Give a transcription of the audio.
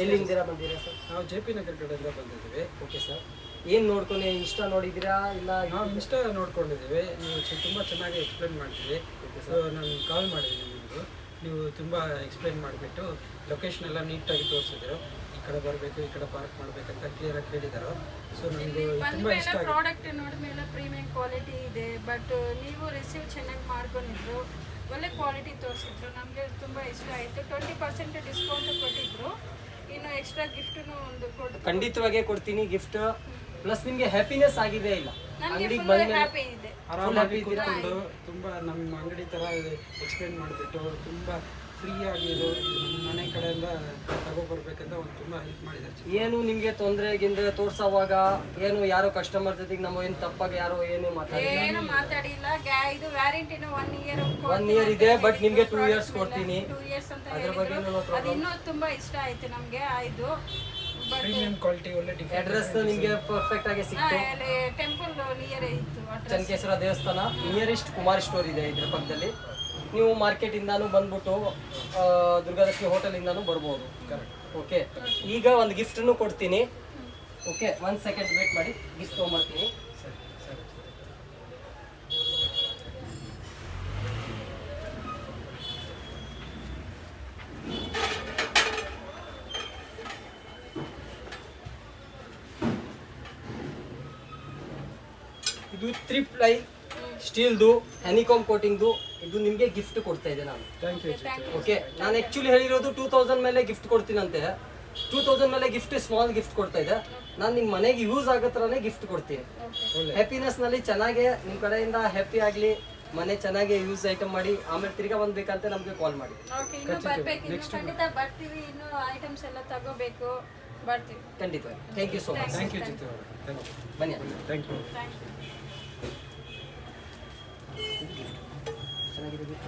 ಎಲ್ಲಿಂದ ಬಂದಿರಾ ಸರ್? ನಾವು JP ನಗರ ಕಡೆಯಿಂದ ಬಂದಿದ್ದೀವಿ. Okay sir. ಏನು ನೋಡ್ಕೊಂಡು ಇನ್ಸ್ಟಾ ನೋಡಿದ್ದೀರಾ ಇಲ್ಲ? ನಾವು ಇನ್ಸ್ಟಾ ನೋಡ್ಕೊಂಡಿದ್ದೀವಿ. ನೀವು ತುಂಬ ಚೆನ್ನಾಗಿ ಎಕ್ಸ್ಪ್ಲೇನ್ ಮಾಡ್ತೀವಿ. ಸೊ ನಾನು ಕಾಲ್ ಮಾಡಿದ್ದೀನಿ ನಿಮ್ಮದು. ನೀವು ತುಂಬ ಎಕ್ಸ್ಪ್ಲೇನ್ ಮಾಡಿಬಿಟ್ಟು ಲೊಕೇಶನ್ ಎಲ್ಲ ನೀಟಾಗಿ ತೋರಿಸಿದ್ರು. ಈ ಕಡೆ ಬರಬೇಕು, ಈ ಕಡೆ ಪಾರ್ಕ್ ಮಾಡಬೇಕಂತ ಕ್ಲಿಯರಾಗಿ ಹೇಳಿದರು. ಸೊ ನನಗೆ ತುಂಬ ಇಷ್ಟ ಆಗಿದೆ. ಪ್ರಾಡಕ್ಟ್ ನೋಡಿದ್ಮೇಲೆ ಪ್ರೀಮಿಯಂ ಕ್ವಾಲಿಟಿ ಇದೆ. ಬಟ್ ನೀವು ರಿಸೀವ್ ಚೆನ್ನಾಗಿ ಮಾಡ್ಕೊಂಡಿದ್ರು, ಒಳ್ಳೆ ಕ್ವಾಲಿಟಿ ತೋರಿಸಿದ್ರು. ನಮಗೆ ತುಂಬ ಇಷ್ಟ ಆಯಿತು. 20% ಡಿಸ್ಕೌಂಟ್ ಕೊಟ್ಟಿದ್ರು. ಇನ್ನು ಎಕ್ಸ್ಟ್ರಾ ಗಿಫ್ಟನ್ನು ಒಂದು ಕೊಟ್ಟು ಖಂಡಿತವಾಗೇ ಕೊಡ್ತೀನಿ ಗಿಫ್ಟ್. ಪ್ಲಸ್ ನಿಮಗೆ ಹ್ಯಾಪಿನೆಸ್ ಆಗಿದೆ ಇಲ್ಲ? ನನಗೆ ಅಂಗಡಿಗೆ ಫುಲ್ ಬಂದ ಹ್ಯಾಪಿ ಇದೆ. ಆರಾಮಾಗಿ ಕೂತ್ಕೊಂಡು ತುಂಬ ನಮ್ಮ ಅಂಗಡಿ ಥರ ಎಕ್ಸ್ಪ್ಲೇನ್ ಮಾಡಿಬಿಟ್ಟು ತುಂಬ ಫ್ರೀಯಾಗಿ ಇದು ನಮ್ಮ ಮನೆ ಕಡೆಯಿಂದ ತಗೊಬರ್ಬೇಕಂತ ಒಂದು ತುಂಬ ಹೆಲ್ಪ್ ಮಾಡಿದ್ದಾರೆ. ಏನು ನಿಮಗೆ ತೊಂದರೆ ಗಿಂದ್ರೆ ತೋರ್ಸೋವಾಗ ಏನು ಯಾರೋ ಕಸ್ಟಮರ್ ಜೊತೆಗೆ ನಮ್ಮ ಏನು ತಪ್ಪಾಗಿ ಯಾರೋ ಏನು ಮಾತಾಡಿಲ್ಲ? ಏನು ಮಾತಾಡಿಲ್ಲ. ಇದು ವ್ಯಾರಂಟಿನ 1 ಇಯರ್ 1 ಇಯರ್ ಇದೆ. ಬಟ್ ನಿಮಗೆ 2 ಇಯರ್ಸ್ ಕೊಡ್ತೀನಿ. 2 ಇಯರ್ಸ್ ಅಂತ ಅದ್ರ ಬಗ್ಗೆ ಹೇಳಿದ್ರು. ಅದು ಇನ್ನೂ ತುಂಬಾ ಇಷ್ಟ ಆಯ್ತು ನಮಗೆ. ಇದು ಪ್ರೀಮಿಯಂ ಕ್ವಾಲಿಟಿ ಒಳ್ಳೆ ಅಡ್ರೆಸ್ ನಿಮಗೆ ಪರ್ಫೆಕ್ಟ್ ಆಗಿ ಸಿಕ್ತು. ಟೆಂಪಲ್ ನಿಯರ್ ಇತ್ತು ಅಡ್ರೆಸ್. ಚನ್ನಕೇಶ್ವರ ದೇವಸ್ಥಾನ ನಿಯರೆಸ್ಟ್ ಕುಮಾರ್ ಸ್ಟೋರ್ ಇದೆ ಇದ್ರ ಪಕ್ಕದಲ್ಲಿ. ನೀವು ಮಾರ್ಕೆಟ್ ಇಂದಾನು ಬಂದ್ಬಿಟ್ಟು ದುರ್ಗಾಲಕ್ಷ್ಮಿ ಹೋಟೆಲ್ ಇಂದಾನು ಬರ್ಬೋದು. ಓಕೆ, ಈಗ ಒಂದು ಗಿಫ್ಟನ್ನು ಕೊಡ್ತೀನಿ. ಓಕೆ, 1 ಸೆಕೆಂಡ್ ವೇಟ್ ಮಾಡಿ, ಗಿಫ್ಟ್ ತೊಗೊಂಬರ್ತೀನಿ. ಇದು 3 ಪ್ಲೈ ಸ್ಟೀಲ್ದು ಹ್ಯಾನಿಕಾಮ್ ಕೋಟಿಂಗ್ದು. ಇದು ನಿಮಗೆ ಗಿಫ್ಟ್ ಕೊಡ್ತಾ ಇದೆ ನಾನು. Thank you. ಓಕೆ, ನಾನು ಆ್ಯಕ್ಚುಲಿ ಹೇಳಿರೋದು 2000 ಮೇಲೆ ಗಿಫ್ಟ್ ಕೊಡ್ತೀನಂತೆ. 2000 ಮೇಲೆ ಗಿಫ್ಟ್ ಸ್ಮಾಲ್ ಗಿಫ್ಟ್ ಕೊಡ್ತಾ ಇದೆ. ನಾನು ನಿಮ್ಮ ಮನೆಗೆ ಯೂಸ್ ಆಗೋ ಥರನೇ ಗಿಫ್ಟ್ ಕೊಡ್ತೀನಿ. ಹ್ಯಾಪಿನೆಸ್ನಲ್ಲಿ ಚೆನ್ನಾಗೆ ನಿಮ್ಮ ಕಡೆಯಿಂದ ಹ್ಯಾಪಿ ಆಗಲಿ, ಮನೆ ಚೆನ್ನಾಗಿ ಯೂಸ್ ಐಟಮ್ ಮಾಡಿ. ಆಮೇಲೆ ತಿರ್ಗಾ ಬಂದ್ಬೇಕಂತ ನಮಗೆ ಕಾಲ್ ಮಾಡಿ. ಓಕೆ, ಇನ್ನು ಬರ್ಬೇಕು. ಇನ್ನು ಖಂಡಿತ ಬರ್ತೀವಿ. ಇನ್ನು ಐಟಮ್ಸ್ ಎಲ್ಲ ತಗೋಬೇಕು, ಬರ್ತೀವಿ ಖಂಡಿತ. Thank you so much. Thank you Jithu ಅವರೇ. Thank you. ಬನ್ನಿ. Thank you. Thank you. ಚೆನ್ನಾಗಿದೆ gift.